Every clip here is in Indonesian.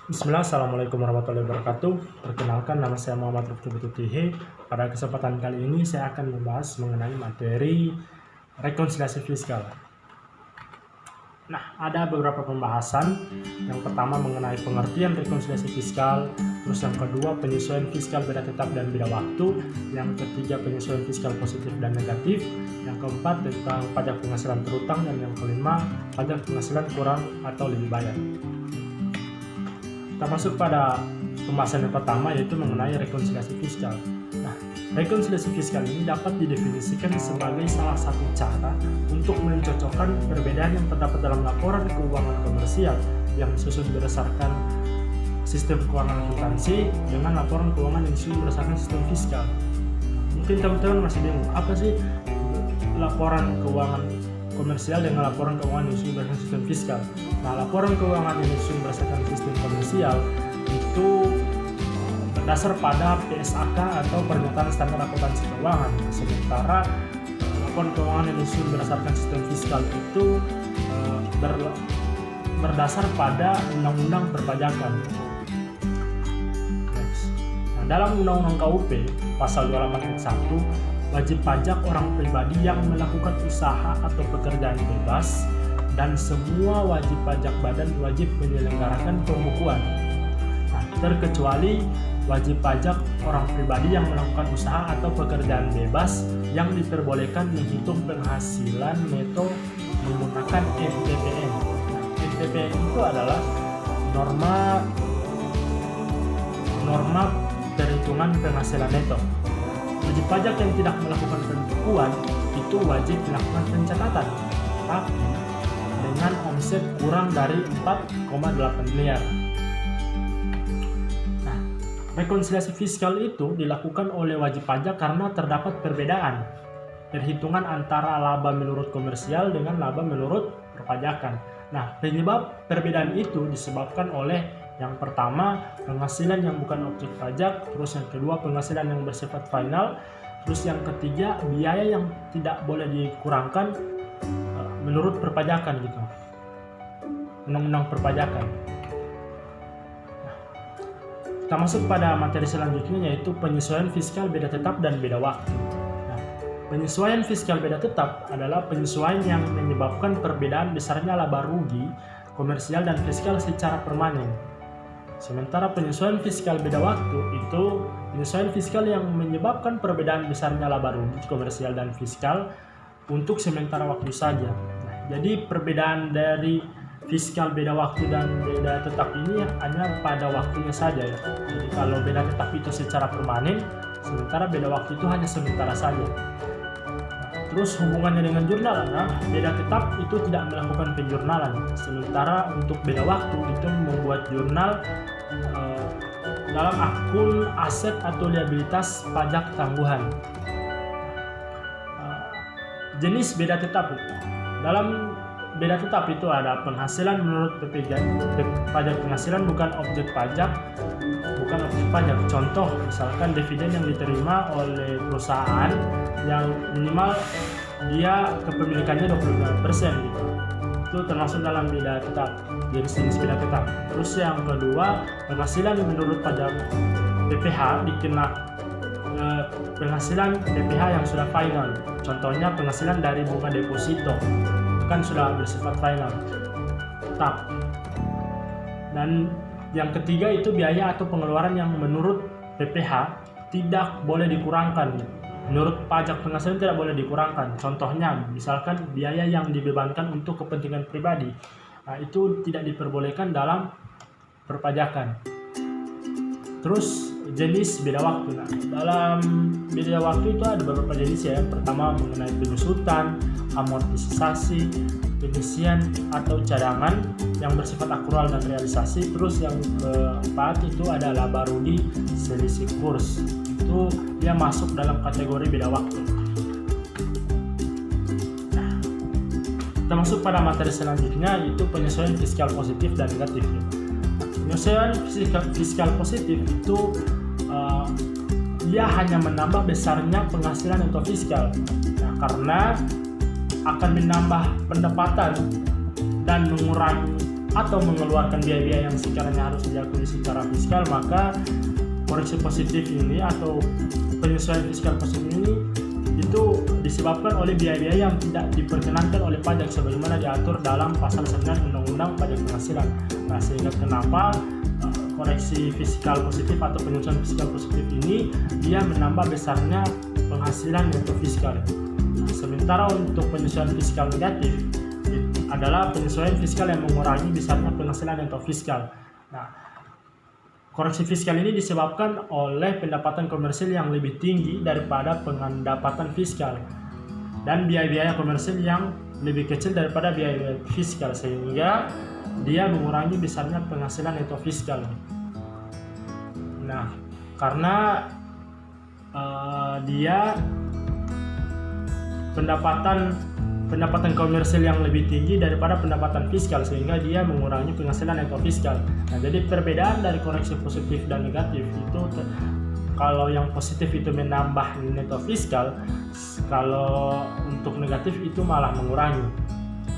Bismillah, Assalamualaikum warahmatullahi wabarakatuh. Perkenalkan, nama saya Muhammad Rifki Bututihe. Pada kesempatan kali ini saya akan membahas mengenai materi rekonsiliasi fiskal. Nah, ada beberapa pembahasan. Yang pertama mengenai pengertian rekonsiliasi fiskal, terus yang kedua penyesuaian fiskal beda tetap dan beda waktu, yang ketiga penyesuaian fiskal positif dan negatif, yang keempat tentang pajak penghasilan terutang, dan yang kelima pajak penghasilan kurang atau lebih bayar. Kita masuk pada pembahasan yang pertama, yaitu mengenai rekonsiliasi fiskal. Nah, rekonsiliasi fiskal ini dapat didefinisikan sebagai salah satu cara untuk mencocokkan perbedaan yang terdapat dalam laporan keuangan komersial yang disusun berdasarkan sistem keuangan akuntansi dengan laporan keuangan yang disusun berdasarkan sistem fiskal. Mungkin teman-teman masih bingung, apa sih laporan keuangan komersial dengan laporan keuangan yang disusun berdasarkan sistem fiskal? Nah, laporan keuangan yang disusun berdasarkan sistem komersial itu berdasar pada PSAK atau pernyataan standar akuntansi keuangan. Sementara laporan keuangan yang disusun berdasarkan sistem fiskal itu berdasar pada undang-undang perpajakan. Nah, dalam undang-undang KUP pasal 28 ayat 1, wajib pajak orang pribadi yang melakukan usaha atau pekerjaan bebas dan semua wajib pajak badan wajib menyelenggarakan pembukuan. Nah, terkecuali wajib pajak orang pribadi yang melakukan usaha atau pekerjaan bebas yang diperbolehkan menghitung penghasilan neto menggunakan FTPN. Nah, FTPN itu adalah norma perhitungan penghasilan neto. Wajib pajak yang tidak melakukan pembukuan itu wajib melakukan pencatatan, tapi dengan omset kurang dari 4,8 miliar. Nah, rekonsiliasi fiskal itu dilakukan oleh wajib pajak karena terdapat perbedaan perhitungan antara laba menurut komersial dengan laba menurut perpajakan. Nah, penyebab perbedaan itu disebabkan oleh yang pertama, penghasilan yang bukan objek pajak, terus yang kedua penghasilan yang bersifat final, terus yang ketiga biaya yang tidak boleh dikurangkan menurut perpajakan gitu. Undang-undang perpajakan. Nah, kita masuk pada materi selanjutnya, yaitu penyesuaian fiskal beda tetap dan beda waktu. Nah, penyesuaian fiskal beda tetap adalah penyesuaian yang menyebabkan perbedaan besarnya laba rugi komersial dan fiskal secara permanen. Sementara penyesuaian fiskal beda waktu itu penyesuaian fiskal yang menyebabkan perbedaan besarnya laba rugi komersial dan fiskal untuk sementara waktu saja. Nah, jadi perbedaan dari fiskal beda waktu dan beda tetap ini hanya pada waktunya saja ya. Jadi kalau beda tetap itu secara permanen, sementara beda waktu itu hanya sementara saja. Terus hubungannya dengan jurnal, nah, beda tetap itu tidak melakukan penjurnalan, sementara untuk beda waktu itu membuat jurnal dalam akun aset atau liabilitas pajak tangguhan. Jenis beda tetap itu. Dalam beda tetap itu ada penghasilan menurut pajak penghasilan bukan objek pajak. Contoh, misalkan dividen yang diterima oleh perusahaan yang minimal dia kepemilikannya 25% gitu. Itu termasuk dalam beda tetap, jenis beda tetap. Terus yang kedua, penghasilan menurut pajak PPh dikena penghasilan PPh yang sudah final. Contohnya penghasilan dari bunga deposito, itu kan sudah bersifat final tetap. Dan yang ketiga itu biaya atau pengeluaran yang menurut PPh tidak boleh dikurangkan. Menurut pajak penghasilan tidak boleh dikurangkan. Contohnya, misalkan biaya yang dibebankan untuk kepentingan pribadi, nah, itu tidak diperbolehkan dalam perpajakan. Terus jenis beda waktu. Nah, dalam beda waktu itu ada beberapa jenis ya. Yang pertama mengenai penyusutan, amortisasi, penyisian atau cadangan yang bersifat akrual dan realisasi. Terus yang keempat itu ada laba rugi selisih kurs. Itu dia masuk dalam kategori beda waktu. Nah, kita masuk pada materi selanjutnya, yaitu penyesuaian fiskal positif dan negatif. Penyesuaian fiskal positif itu dia hanya menambah besarnya penghasilan atau fiskal. Nah, karena akan menambah pendapatan dan mengurangi atau mengeluarkan biaya-biaya yang sekiranya harus diakui secara fiskal, maka koreksi positif ini atau penyesuaian fiskal positif ini itu disebabkan oleh biaya-biaya yang tidak diperkenankan oleh pajak sebagaimana diatur dalam pasal 9 Undang-Undang Pajak Penghasilan. Nah, sehingga kenapa koreksi fiskal positif atau penyesuaian fiskal positif ini dia menambah besarnya penghasilan neto fiskal. Sementara untuk penyesuaian fiskal negatif adalah penyesuaian fiskal yang mengurangi besarnya penghasilan neto fiskal. Nah, koreksi fiskal ini disebabkan oleh pendapatan komersil yang lebih tinggi daripada pendapatan fiskal dan biaya-biaya komersil yang lebih kecil daripada biaya fiskal, sehingga dia mengurangi besarnya penghasilan neto fiskal. Nah, karena dia pendapatan komersil yang lebih tinggi daripada pendapatan fiskal, sehingga dia mengurangi penghasilan neto fiskal. Nah, jadi perbedaan dari koreksi positif dan negatif itu kalau yang positif itu menambah neto fiskal, kalau untuk negatif itu malah mengurangi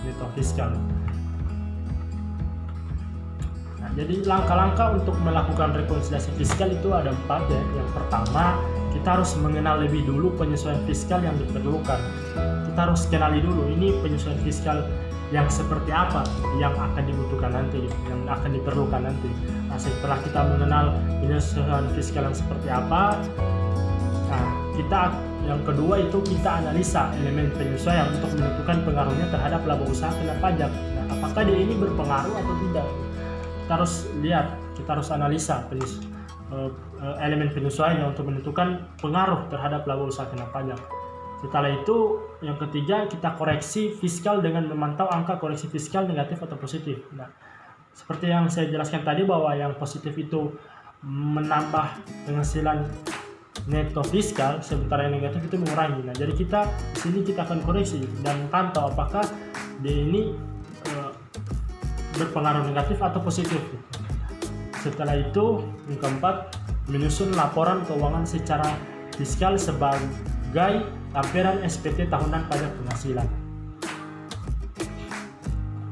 neto fiskal. Nah, jadi langkah-langkah untuk melakukan rekonsiliasi fiskal itu ada 4 ya. Yang pertama, kita harus mengenal lebih dulu penyesuaian fiskal yang diperlukan. Kita harus kenali dulu ini penyesuaian fiskal yang seperti apa yang akan dibutuhkan nanti, yang akan diperlukan nanti. Nah, setelah kita mengenal penyesuaian fiskal yang seperti apa, nah, yang kedua itu kita analisa elemen penyesuaian untuk menentukan pengaruhnya terhadap laba usaha kena pajak. Nah, apakah dia ini berpengaruh atau tidak? Kita harus lihat, kita harus analisa elemen penyesuaian untuk menentukan pengaruh terhadap laba usaha kena pajak. Setelah itu, yang ketiga, kita koreksi fiskal dengan memantau angka koreksi fiskal negatif atau positif. Nah, seperti yang saya jelaskan tadi bahwa yang positif itu menambah penghasilan neto fiskal, sementara yang negatif itu mengurangi. Nah, jadi di sini kita akan koreksi dan pantau apakah dia ini berpengaruh negatif atau positif. Setelah itu, yang keempat, menyusun laporan keuangan secara fiskal sebagai tampilan SPT tahunan pajak penghasilan.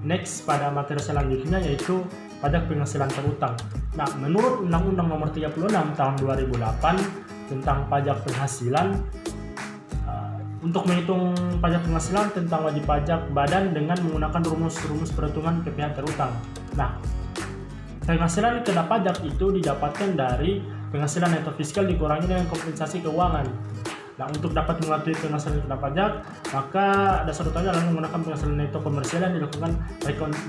Next, pada materi selanjutnya yaitu pajak penghasilan terutang. Nah, menurut Undang-Undang Nomor 36 Tahun 2008 tentang pajak penghasilan, untuk menghitung pajak penghasilan tentang wajib pajak badan dengan menggunakan rumus-rumus perhitungan PPh terutang. Nah, penghasilan kena pajak itu didapatkan dari penghasilan neto fiskal dikurangi dengan kompensasi keuangan. Nah, untuk dapat mengetahui penghasilan kena pajak, maka dasar utamanya adalah menggunakan penghasilan neto komersial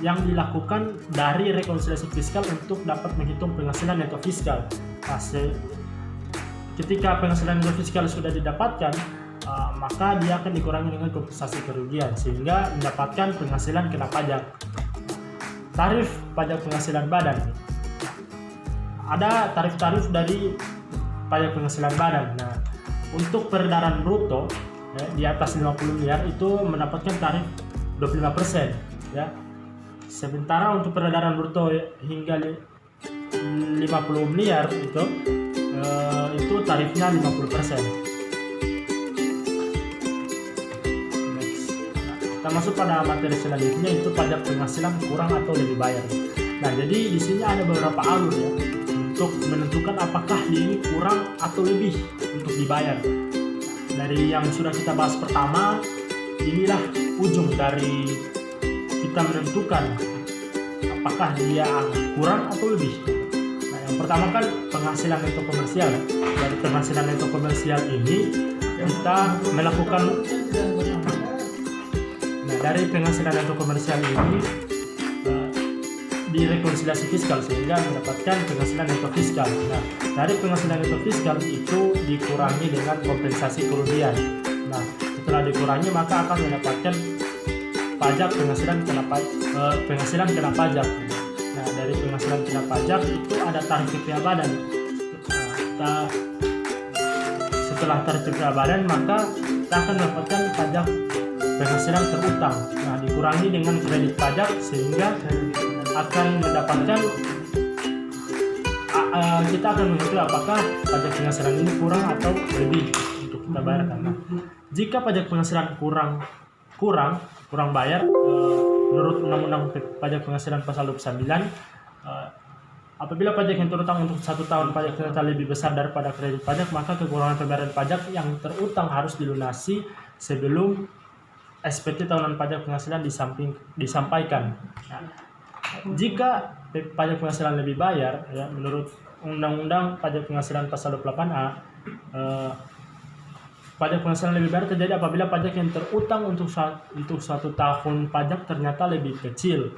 yang dilakukan dari rekonsiliasi fiskal untuk dapat menghitung penghasilan neto fiskal. Nah, ketika penghasilan neto fiskal sudah didapatkan, maka dia akan dikurangi dengan kompensasi kerugian sehingga mendapatkan penghasilan kena pajak. Tarif pajak penghasilan badan. Ada tarif-tarif dari pajak penghasilan badan. Nah, untuk peredaran bruto di atas 50 miliar itu mendapatkan tarif 25% ya. Sementara untuk peredaran bruto hingga 50 miliar itu tarifnya 50%. Kita masuk pada materi selanjutnya, itu pajak penghasilan kurang atau lebih bayar. Nah, jadi di sini ada beberapa alur ya untuk menentukan apakah dia ini kurang atau lebih untuk dibayar. Dari yang sudah kita bahas pertama, inilah ujung dari kita menentukan apakah dia kurang atau lebih. Nah, yang pertama kan penghasilan neto komersial. Dari penghasilan neto komersial ini kita melakukan, dari penghasilan neto komersial ini direkonsiliasi fiskal sehingga mendapatkan penghasilan neto fiskal. Nah, dari penghasilan neto fiskal itu dikurangi dengan kompensasi kerugian. Nah, setelah dikurangi maka akan mendapatkan pajak penghasilan kena pajak. Nah, dari penghasilan kena pajak itu ada tarif PPh badan. Nah, setelah tarif PPh badan maka kita akan mendapatkan pajak penghasilan terutang. Nah, dikurangi dengan kredit pajak sehingga akan mendapatkan kita akan mengetahui apakah pajak penghasilan ini kurang atau lebih untuk kita bayarkan. Nah, jika pajak penghasilan kurang bayar, menurut Undang-Undang Pajak Penghasilan Pasal 29, apabila pajak yang terutang untuk 1 tahun pajak ternyata lebih besar daripada kredit pajak, maka kekurangan pembayaran pajak yang terutang harus dilunasi sebelum SPT tahunan pajak penghasilan disampaikan. Nah, jika pajak penghasilan lebih bayar, ya, menurut Undang-Undang Pajak Penghasilan Pasal 28A, pajak penghasilan lebih bayar terjadi apabila pajak yang terutang untuk 1 tahun pajak ternyata lebih kecil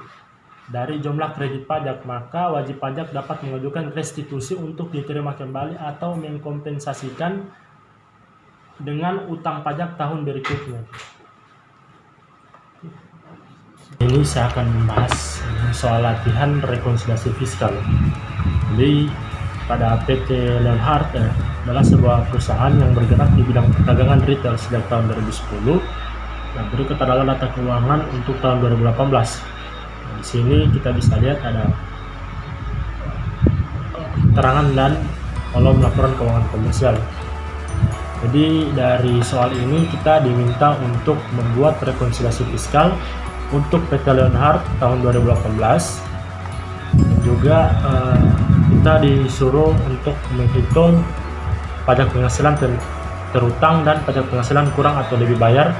dari jumlah kredit pajak, maka wajib pajak dapat mengajukan restitusi untuk diterima kembali atau mengkompensasikan dengan utang pajak tahun berikutnya. Ini saya akan membahas soal latihan rekonsiliasi fiskal. Jadi pada PT Leonhardt adalah sebuah perusahaan yang bergerak di bidang perdagangan retail sejak tahun 2010. Nah, berikut adalah data keuangan untuk tahun 2018. Di sini kita bisa lihat ada keterangan dan kolom laporan keuangan komersial. Jadi dari soal ini kita diminta untuk membuat rekonsiliasi fiskal untuk PT Leonhardt tahun 2018. Dan juga kita disuruh untuk menghitung pajak penghasilan terutang dan pajak penghasilan kurang atau lebih bayar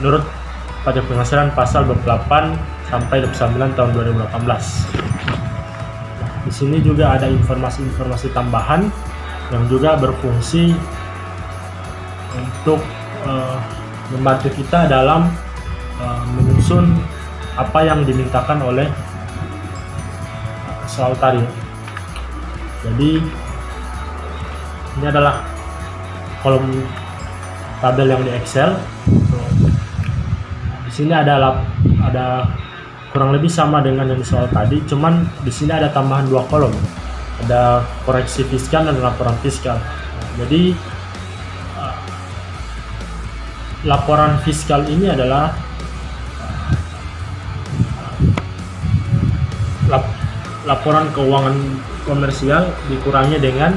menurut pajak penghasilan pasal 28 sampai 29 tahun 2018. Nah, di sini juga ada informasi-informasi tambahan yang juga berfungsi untuk membantu kita dalam menyusun apa yang dimintakan oleh soal tadi. Jadi ini adalah kolom tabel yang di Excel. Di sini ada kurang lebih sama dengan yang di soal tadi, cuman di sini ada tambahan 2 kolom, ada koreksi fiskal dan laporan fiskal. Jadi laporan fiskal ini adalah laporan keuangan komersial dikurangi dengan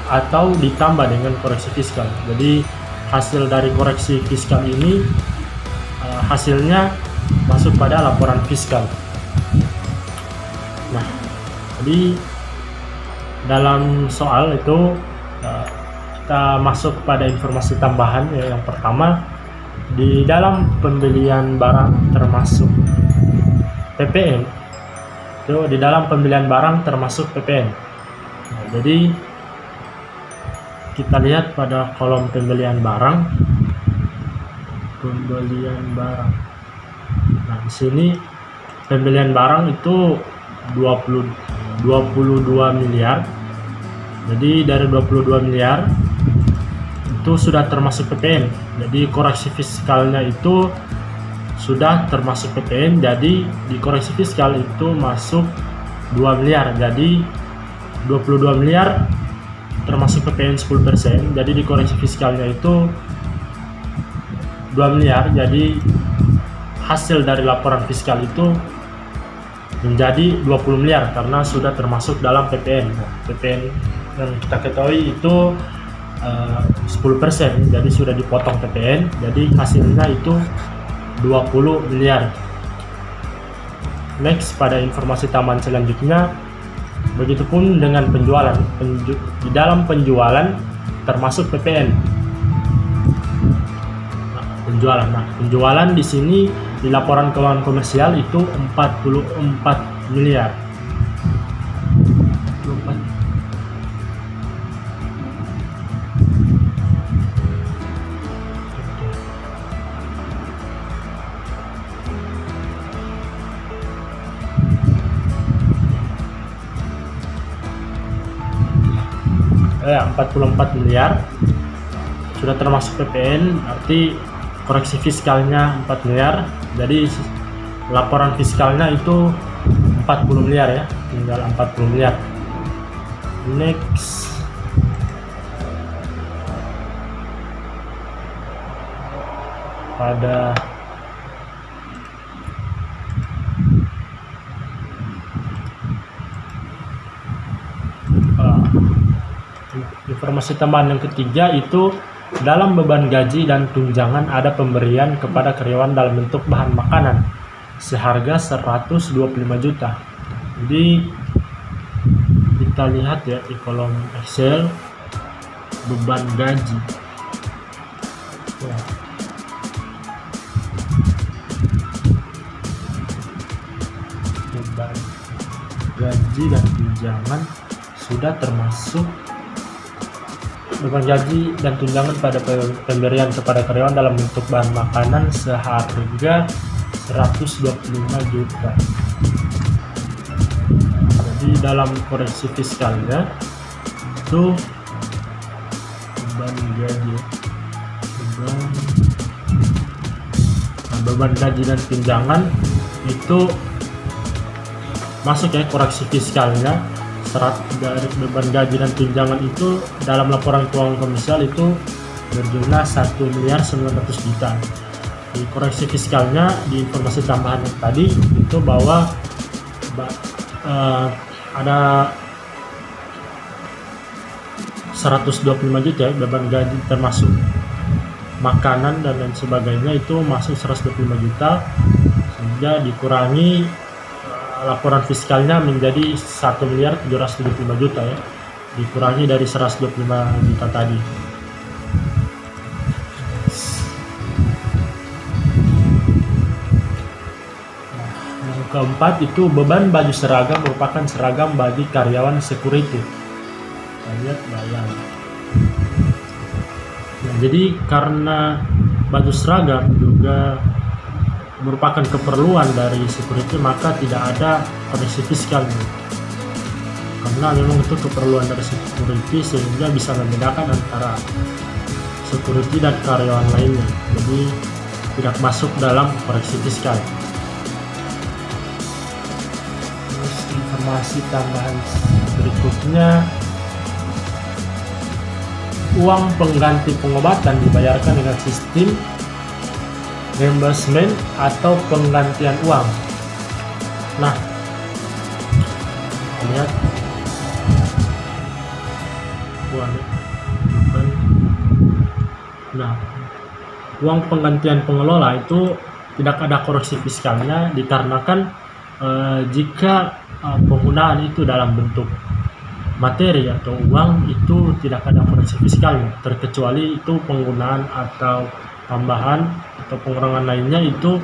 atau ditambah dengan koreksi fiskal. Jadi hasil dari koreksi fiskal ini hasilnya masuk pada laporan fiskal. Nah, jadi dalam soal itu kita masuk pada informasi tambahan ya. Yang pertama, di dalam pembelian barang termasuk PPN, itu di dalam pembelian barang termasuk PPN. Nah, jadi kita lihat pada kolom pembelian barang. Nah, di sini pembelian barang itu 22 miliar. Jadi dari 22 miliar itu sudah termasuk PPN. Jadi koreksi fiskalnya itu sudah termasuk PPN. Jadi di koreksi fiskal itu masuk 2 miliar. Jadi 22 miliar termasuk PPN 10%. Jadi di koreksi fiskalnya itu 2 miliar. Jadi hasil dari laporan fiskal itu menjadi 20 miliar karena sudah termasuk dalam PPN. Nah, PPN yang kita ketahui itu 10%, jadi sudah dipotong PPN, jadi hasilnya itu 20 miliar. Next, pada informasi tambahan selanjutnya, begitupun dengan penjualan. Di dalam penjualan termasuk PPN. Penjualan di sini di laporan keuangan komersial itu 44 miliar. Ya, 44 miliar sudah termasuk PPN, arti koreksi fiskalnya 4 miliar. Jadi laporan fiskalnya itu 40 miliar ya, tinggal 40 miliar. Next, pada informasi tambahan yang ketiga itu dalam beban gaji dan tunjangan ada pemberian kepada karyawan dalam bentuk bahan makanan. seharga 125 juta. Jadi kita lihat ya di kolom Excel beban gaji. Ya. Beban gaji dan tunjangan sudah termasuk beban gaji dan tunjangan pada pemberian kepada karyawan dalam bentuk bahan makanan seharga 125 juta. Jadi dalam koreksi fiskalnya itu beban gaji, beban gaji dan tunjangan itu masuk ya koreksi fiskalnya. Dari beban gaji dan tunjangan itu dalam laporan keuangan komersial itu berjumlah 1.900 juta. Di koreksi fiskalnya di informasi tambahan yang tadi itu bahwa ada 125 juta ya, beban gaji termasuk makanan dan lain sebagainya itu masuk 125 juta, sehingga dikurangi laporan fiskalnya menjadi 1.775 juta ya, dikurangi dari 125 juta tadi. Yang keempat itu beban baju seragam merupakan seragam bagi karyawan security. Kita lihat bayang. Nah, jadi karena baju seragam juga merupakan keperluan dari security, maka tidak ada koreksi fiskal karena memang itu keperluan dari security, sehingga bisa membedakan antara security dan karyawan lainnya, jadi tidak masuk dalam koreksi fiskal. Terus informasi tambahan berikutnya, uang pengganti pengobatan dibayarkan dengan sistem reimbursement atau penggantian uang. Nah, lihat uang. Nah, uang penggantian pengelola itu tidak ada koreksi fiskalnya dikarenakan jika penggunaan itu dalam bentuk materi atau uang itu tidak ada koreksi fiskalnya, terkecuali itu penggunaan atau tambahan atau pengurangan lainnya itu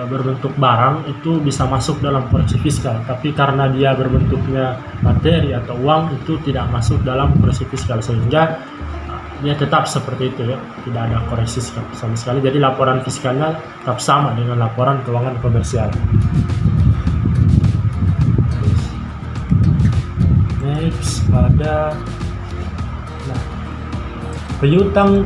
berbentuk barang, itu bisa masuk dalam koreksi fiskal. Tapi karena dia berbentuknya materi atau uang, itu tidak masuk dalam koreksi fiskal, sehingga dia tetap seperti itu ya, tidak ada koreksi sama sekali. Jadi laporan fiskalnya tetap sama dengan laporan keuangan komersial. Next pada piutang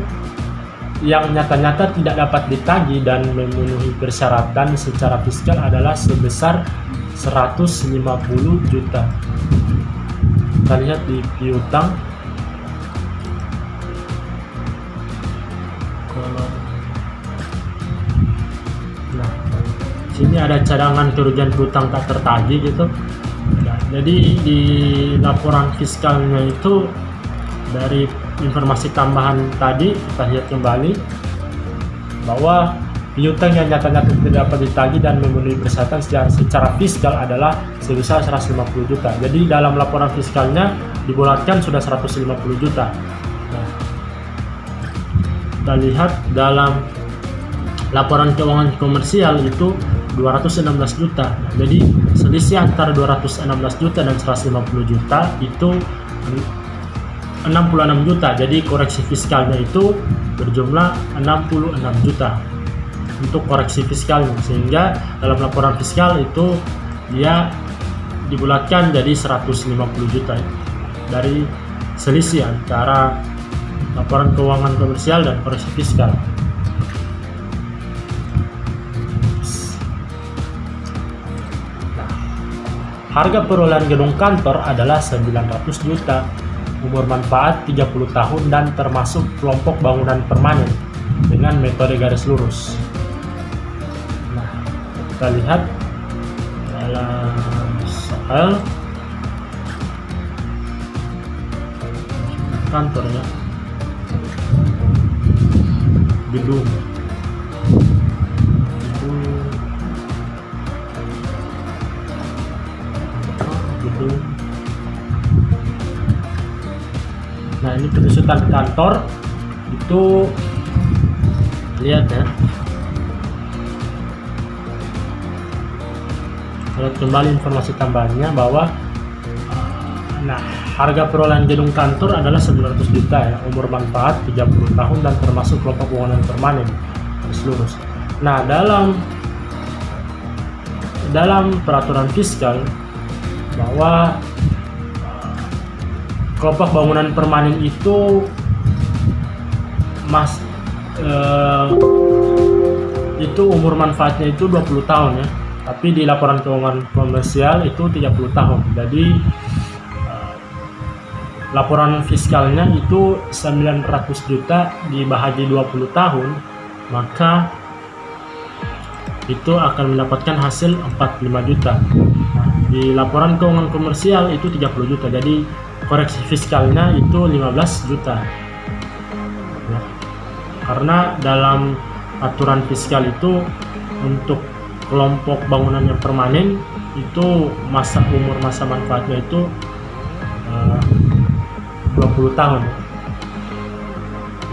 yang nyata-nyata tidak dapat ditagih dan memenuhi persyaratan secara fiskal adalah sebesar 150 juta. Kita lihat di piutang. Nah, sini ada cadangan kerugian piutang tak tertagih gitu. Nah, jadi di laporan fiskalnya itu dari informasi tambahan tadi kita lihat kembali bahwa piutang yang nyata-nyata tidak dapat ditagih dan memenuhi persyaratan secara fiskal adalah sebesar 150 juta. Jadi dalam laporan fiskalnya dibulatkan sudah 150 juta. Nah, kita lihat dalam laporan keuangan komersial itu 216 juta. Nah, jadi selisih antara 216 juta dan 150 juta itu 66 juta. Jadi koreksi fiskalnya itu berjumlah 66 juta untuk koreksi fiskalnya, sehingga dalam laporan fiskal itu dia dibulatkan jadi 150 juta dari selisih antara laporan keuangan komersial dan koreksi fiskal. Harga perolehan gedung kantor adalah 900 juta. Umur manfaat 30 tahun dan termasuk kelompok bangunan permanen dengan metode garis lurus. Nah, kita lihat dalam soal kantornya, gedung Nah, ini penyusutan kantor itu, lihat ya. Lihat kembali informasi tambahannya bahwa nah, harga perolehan gedung kantor adalah 900 juta ya, umur manfaat 30 tahun dan termasuk kelompok bangunan permanen garis lurus. Nah, dalam peraturan fiskal bahwa kelompok bangunan permanen itu itu umur manfaatnya itu 20 tahun ya, tapi di laporan keuangan komersial itu 30 tahun. Jadi laporan fiskalnya itu 900 juta dibahagi 20 tahun, maka itu akan mendapatkan hasil 45 juta. Nah, di laporan keuangan komersial itu 30 juta, jadi koreksi fiskalnya itu 15 juta. Ya. Karena dalam aturan fiskal itu untuk kelompok bangunan yang permanen itu umur masa manfaatnya itu 20 tahun.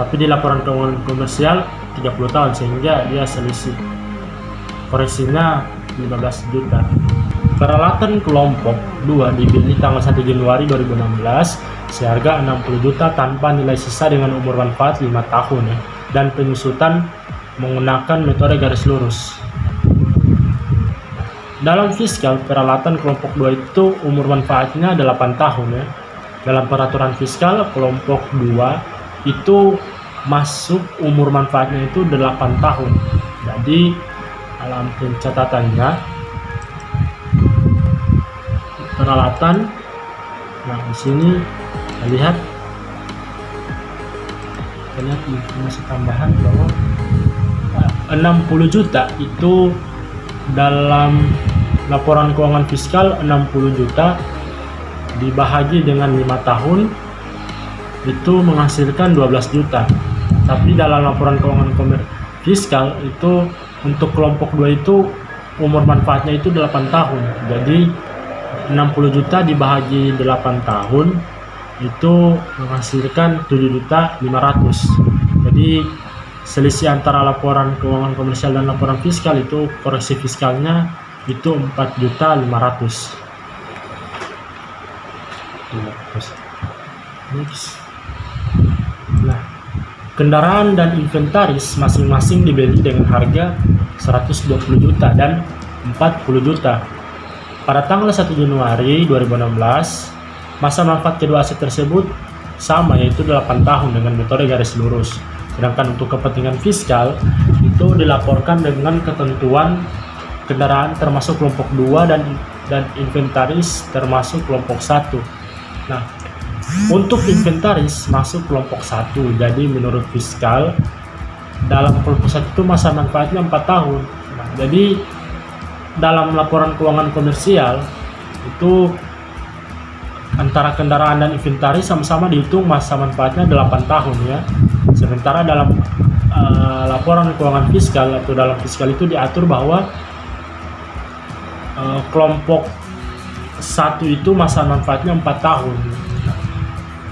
Tapi di laporan keuangan komersial 30 tahun, sehingga dia selisih. Koreksinya 15 juta. Peralatan kelompok 2 dibeli tanggal 1 Januari 2016 seharga 60 juta tanpa nilai sisa dengan umur manfaat 5 tahun ya, dan penyusutan menggunakan metode garis lurus. Dalam fiskal, peralatan kelompok 2 itu umur manfaatnya 8 tahun ya. Dalam peraturan fiskal kelompok 2 itu masuk umur manfaatnya itu 8 tahun. Jadi dalam pencatatannya peralatan, nah di sini kita lihat informasi tambahan bahwa 60 juta itu dalam laporan keuangan fiskal 60 juta dibahagi dengan 5 tahun itu menghasilkan 12 juta. Tapi dalam laporan keuangan fiskal itu untuk kelompok 2 itu umur manfaatnya itu 8 tahun. Jadi 60 juta dibahagi 8 tahun itu menghasilkan 7.500.000. Jadi selisih antara laporan keuangan komersial dan laporan fiskal itu koreksi fiskalnya itu 4.500.000. Nah, kendaraan dan inventaris masing-masing dibeli dengan harga 120 juta dan 40 juta. Pada tanggal 1 Januari 2016, masa manfaat kedua aset tersebut sama, yaitu 8 tahun dengan metode garis lurus. Sedangkan untuk kepentingan fiskal itu dilaporkan dengan ketentuan kendaraan termasuk kelompok 2 dan inventaris termasuk kelompok 1. Nah, untuk inventaris masuk kelompok 1. Jadi menurut fiskal dalam kelompok 1 itu masa manfaatnya 4 tahun. Nah, jadi dalam laporan keuangan komersial itu antara kendaraan dan inventaris sama-sama dihitung masa manfaatnya 8 tahun ya. Sementara dalam laporan keuangan fiskal atau dalam fiskal itu diatur bahwa kelompok 1 itu masa manfaatnya 4 tahun.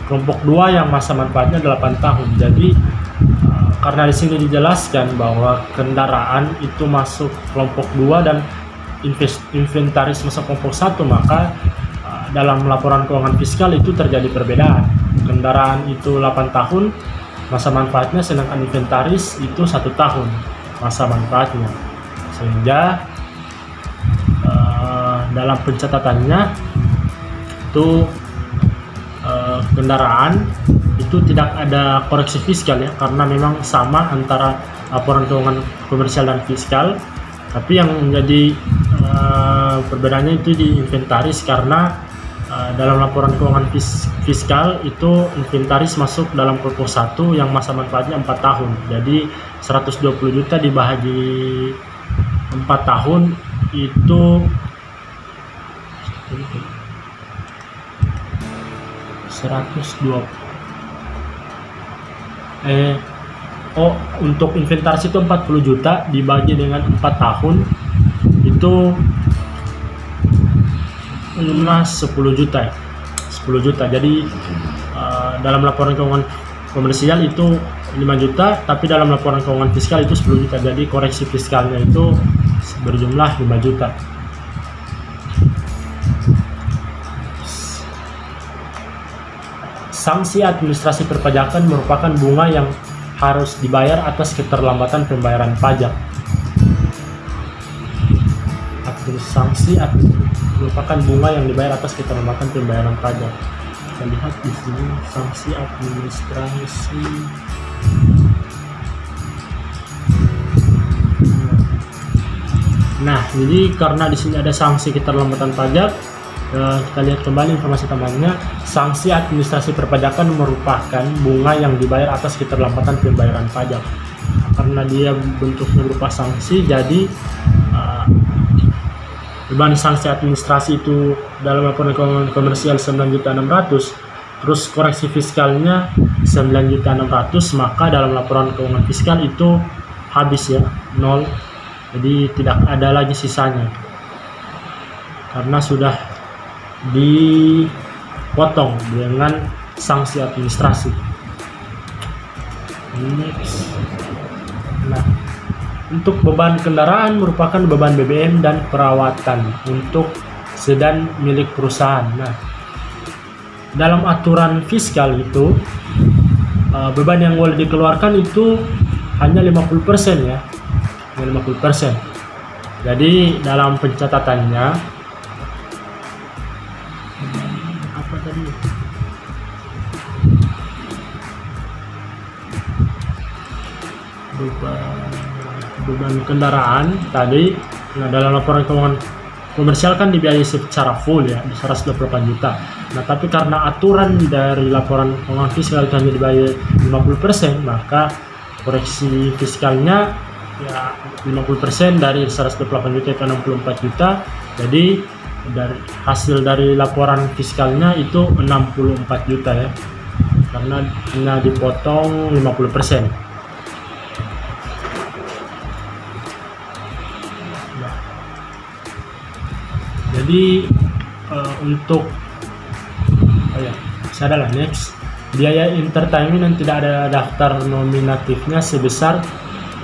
Kelompok 2 yang masa manfaatnya 8 tahun. Jadi karena di sini dijelaskan bahwa kendaraan itu masuk kelompok 2 dan inventaris masuk kelompok 1, maka dalam laporan keuangan fiskal itu terjadi perbedaan. Kendaraan itu 8 tahun masa manfaatnya, sedangkan inventaris itu 1 tahun masa manfaatnya. Sehingga dalam pencatatannya itu kendaraan itu tidak ada koreksi fiskal ya, karena memang sama antara laporan keuangan komersial dan fiskal. Tapi yang menjadi perbedaannya itu di inventaris, karena dalam laporan keuangan fiskal itu inventaris masuk dalam kelompok 1 yang masa manfaatnya 4 tahun. Jadi 120 juta dibahagi 4 tahun itu 120. Untuk inventaris itu 40 juta dibagi dengan 4 tahun itu sejumlah 10 juta ya. 10 juta. Jadi dalam laporan keuangan komersial itu 5 juta, tapi dalam laporan keuangan fiskal itu 10 juta. Jadi koreksi fiskalnya itu berjumlah 5 juta. Sanksi administrasi perpajakan merupakan bunga yang harus dibayar atas keterlambatan pembayaran pajak. Sanksi merupakan bunga yang dibayar atas keterlambatan pembayaran pajak. Kita lihat di sini sanksi administrasi. Nah, jadi karena di sini ada sanksi keterlambatan pajak, kita lihat kembali informasi tambahannya. Sanksi administrasi perpajakan merupakan bunga yang dibayar atas keterlambatan pembayaran pajak. Karena dia bentuknya berupa sanksi, jadi beban sanksi administrasi itu dalam laporan keuangan komersial 9.600.000, terus koreksi fiskalnya 9.600.000, maka dalam laporan keuangan fiskal itu habis ya, 0. Jadi tidak ada lagi sisanya karena sudah dipotong dengan sanksi administrasi. Nah, untuk beban kendaraan merupakan beban BBM dan perawatan untuk sedan milik perusahaan. Nah, dalam aturan fiskal itu beban yang boleh dikeluarkan itu hanya 50% ya, 50%. Jadi dalam pencatatannya apa tadi? Beban kendaraan tadi. Nah, dalam laporan keuangan komersial kan dibiayai secara full ya, 128 juta. Nah, tapi karena aturan dari laporan keuangan fiskal itu hanya dibayar 50%, maka koreksi fiskalnya ya 50% dari 128 juta itu 64 juta. Jadi dari hasil dari laporan fiskalnya itu 64 juta ya, karena hanya dipotong 50%. Jadi untuk saya adalah next, biaya entertainment yang tidak ada daftar nominatifnya sebesar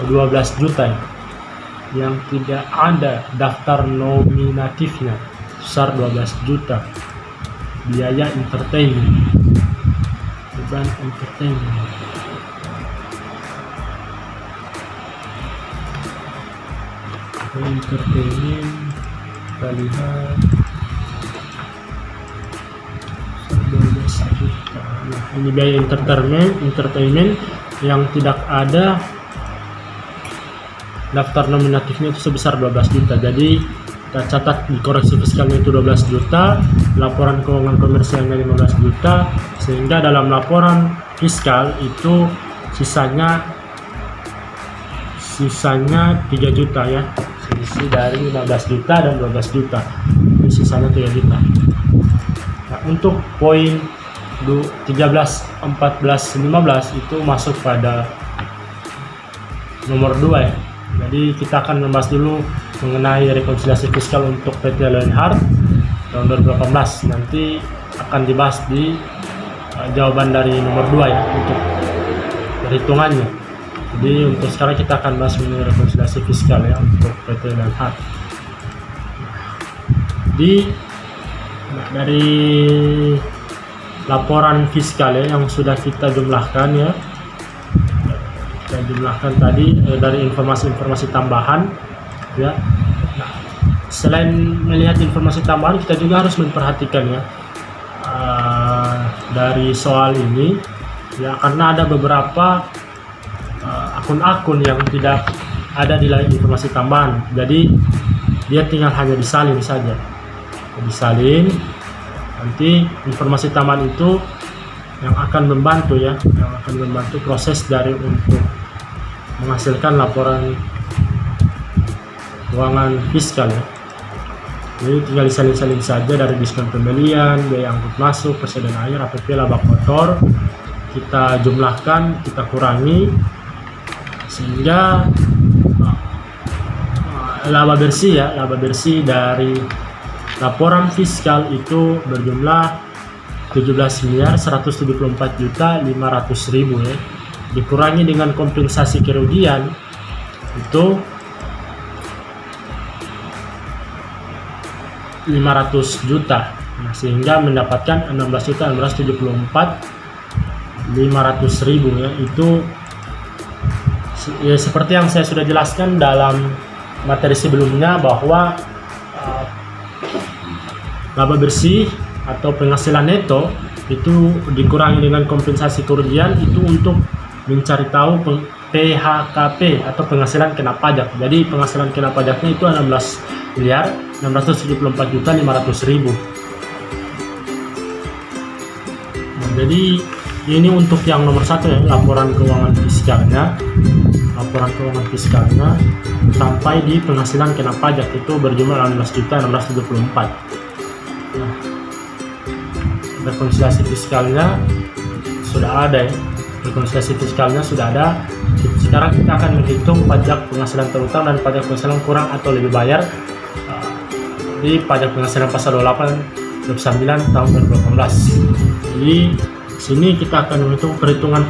12 juta ya. Yang tidak ada daftar nominatifnya sebesar 12 juta. Biaya entertainment, beban entertainment. Entertainment kita lihat 12 juta. Nah, ini biaya entertainment yang tidak ada daftar nominatifnya itu sebesar 12 juta. Jadi kita catat di koreksi fiskalnya itu 12 juta, laporan keuangan komersialnya 15 juta, sehingga dalam laporan fiskal itu sisanya 3 juta ya. Selisih dari 15 juta dan 12 juta. Ini sisanya 3 juta. Nah, untuk poin 13, 14, 15 itu masuk pada nomor 2 ya. Jadi kita akan membahas dulu mengenai rekonsiliasi fiskal untuk PT Lionheart tahun 2018. Nanti akan dibahas di jawaban dari nomor 2 ya, untuk perhitungannya. Jadi untuk sekarang kita akan bahas mengenai rekonsiliasi fiskal ya untuk PT Lionheart. Dari laporan fiskal ya yang sudah kita jumlahkan ya, kita jumlahkan tadi dari informasi-informasi tambahan ya. Nah, selain melihat informasi tambahan, kita juga harus memperhatikan ya dari soal ini ya, karena ada beberapa akun-akun yang tidak ada di lain informasi tambahan. Jadi dia tinggal hanya disalin saja, disalin. Nanti informasi tambahan itu yang akan membantu ya, yang akan membantu proses dari untuk menghasilkan laporan keuangan fiskal ya. Jadi tinggal disalin-salin saja dari diskon pembelian, biaya angkut masuk, persediaan air, APP, laba kotor, kita jumlahkan, kita kurangi, sehingga laba bersih ya, laba bersih dari laporan fiskal itu berjumlah 17.174.500.000 ya. Dikurangi dengan kompensasi kerugian itu 500 juta. Nah, sehingga mendapatkan 16.674.500.000 ya. Itu ya, seperti yang saya sudah jelaskan dalam materi sebelumnya bahwa laba bersih atau penghasilan neto itu dikurangi dengan kompensasi kerugian itu untuk mencari tahu PHKP atau penghasilan kena pajak. Jadi penghasilan kena pajaknya itu 16.674.500.000. Nah, jadi ini untuk yang nomor 1 ya, laporan keuangan fiskalnya sampai di penghasilan kena pajak itu berjumlah 16.674. Nah, rekonsiliasi fiskalnya sudah ada ya. Rekonsiliasi fiskalnya sudah ada. Sekarang kita akan menghitung pajak penghasilan terutang dan pajak penghasilan kurang atau lebih bayar di pajak penghasilan pasal 28 29 tahun 2018. Jadi sini kita akan menghitung perhitungan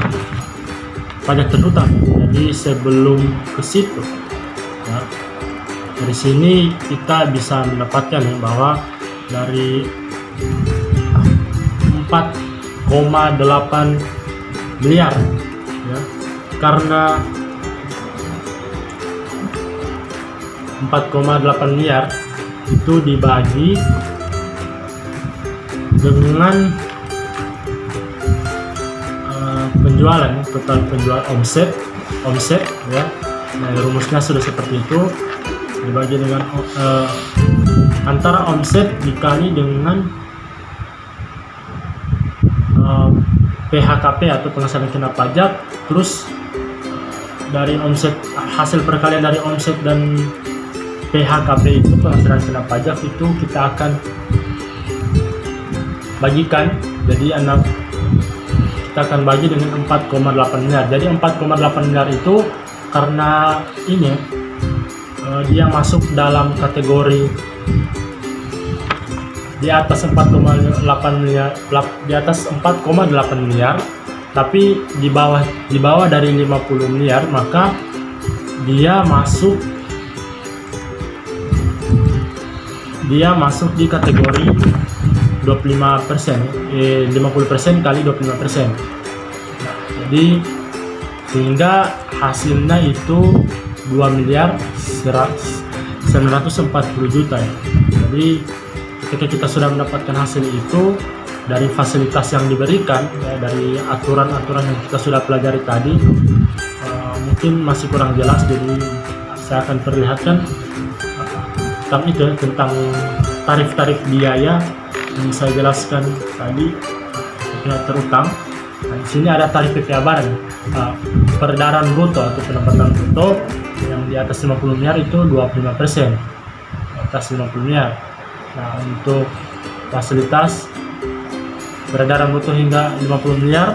pajak terutang. Jadi sebelum ke situ ya, dari sini kita bisa mendapatkan ya, bahwa dari 4,8 miliar ya, karena 4,8 miliar itu dibagi dengan penjualan, total penjual omset ya. Nah, rumusnya sudah seperti itu, dibagi dengan antara omset dikali dengan PHKP atau penghasilan kena pajak, terus dari omset, hasil perkalian dari omset dan PHKP itu penghasilan kena pajak itu kita akan bagikan. Jadi kita akan bagi dengan 4,8 miliar. Jadi 4,8 miliar itu karena ini dia masuk dalam kategori di atas 4,8 miliar, di atas 4,8 miliar, tapi di bawah dari 50 miliar, maka dia masuk di kategori 25%, 50% kali 25%. Jadi sehingga hasilnya itu 2.940 juta ya. Jadi ketika kita sudah mendapatkan hasil itu dari fasilitas yang diberikan ya, dari aturan-aturan yang kita sudah pelajari tadi, mungkin masih kurang jelas, jadi saya akan perlihatkan tentang tarif-tarif biaya yang saya jelaskan tadi terutang. Nah, di sini ada tarif PPh barang, peredaran bruto atau pendapatan bruto yang di atas 50 miliar itu 25%, di atas 50 miliar. Nah, untuk fasilitas peredaran bruto hingga 50 miliar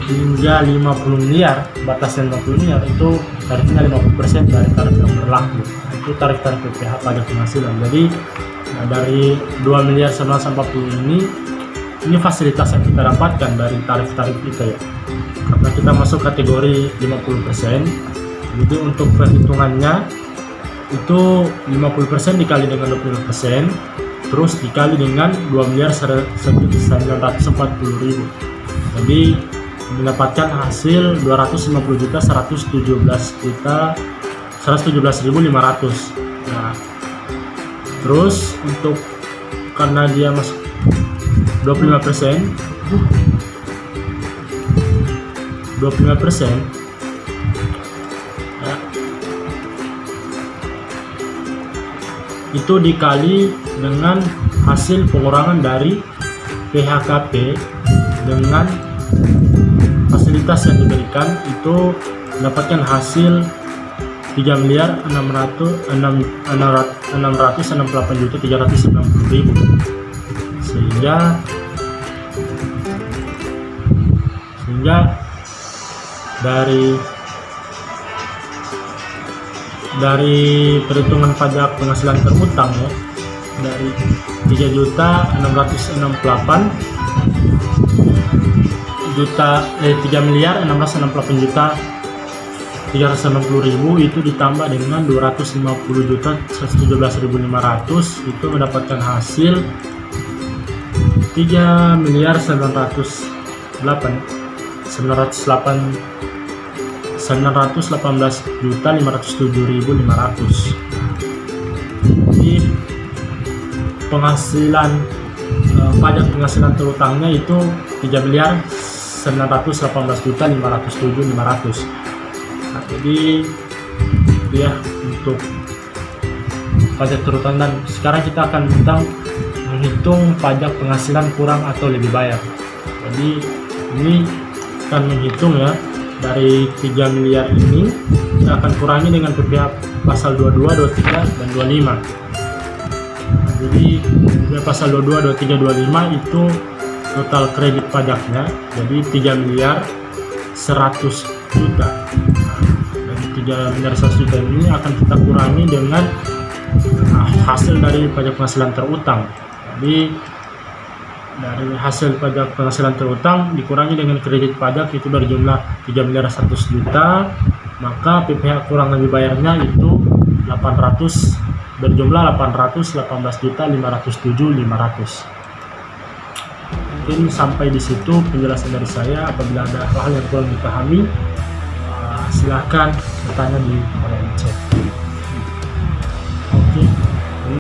hingga 50 miliar, batasnya 50 miliar itu tarifnya 50% dari tarif yang berlaku. Nah, itu tarif-tarif PPh pajak penghasilan. Jadi dari 2.940 ini fasilitas yang kita dapatkan dari tarif-tarif itu ya, karena kita masuk kategori 50%. Jadi untuk perhitungannya itu 50% dikali dengan 25%, terus dikali dengan 2.940.000. Jadi mendapatkan hasil 250.117.500. Nah, terus untuk karena dia masuk 25%, ya, itu dikali dengan hasil pengurangan dari PHKP dengan fasilitas yang diberikan, itu mendapatkan hasil 3.668.390.000. sehingga dari perhitungan pajak penghasilan terutang ya, dari 3.668.390.390.000 itu ditambah dengan 250.117.500 itu mendapatkan hasil 3.918.507.500. Jadi penghasilan pajak penghasilan terutangnya itu 3.918.507.500. Nah, jadi ya untuk pajak terutang. Dan sekarang kita akan menghitung pajak penghasilan kurang atau lebih bayar. Jadi ini akan menghitung ya, dari 3 miliar ini kita akan kurangi dengan PPh pasal 22, 23, dan 25. Jadi pasal 22, 23, 25 itu total kredit pajaknya jadi 3 miliar 100 juta. Dari 3 miliar 100 juta ini akan kita kurangi dengan hasil dari pajak penghasilan terutang. Jadi dari hasil pajak penghasilan terutang dikurangi dengan kredit pajak itu berjumlah 3 miliar 100 juta, maka PPh kurang lebih bayarnya itu berjumlah 818.507.500. Mungkin sampai di situ penjelasan dari saya. Apabila ada hal yang kurang dipahami, silahkan bertanya di kolom chat.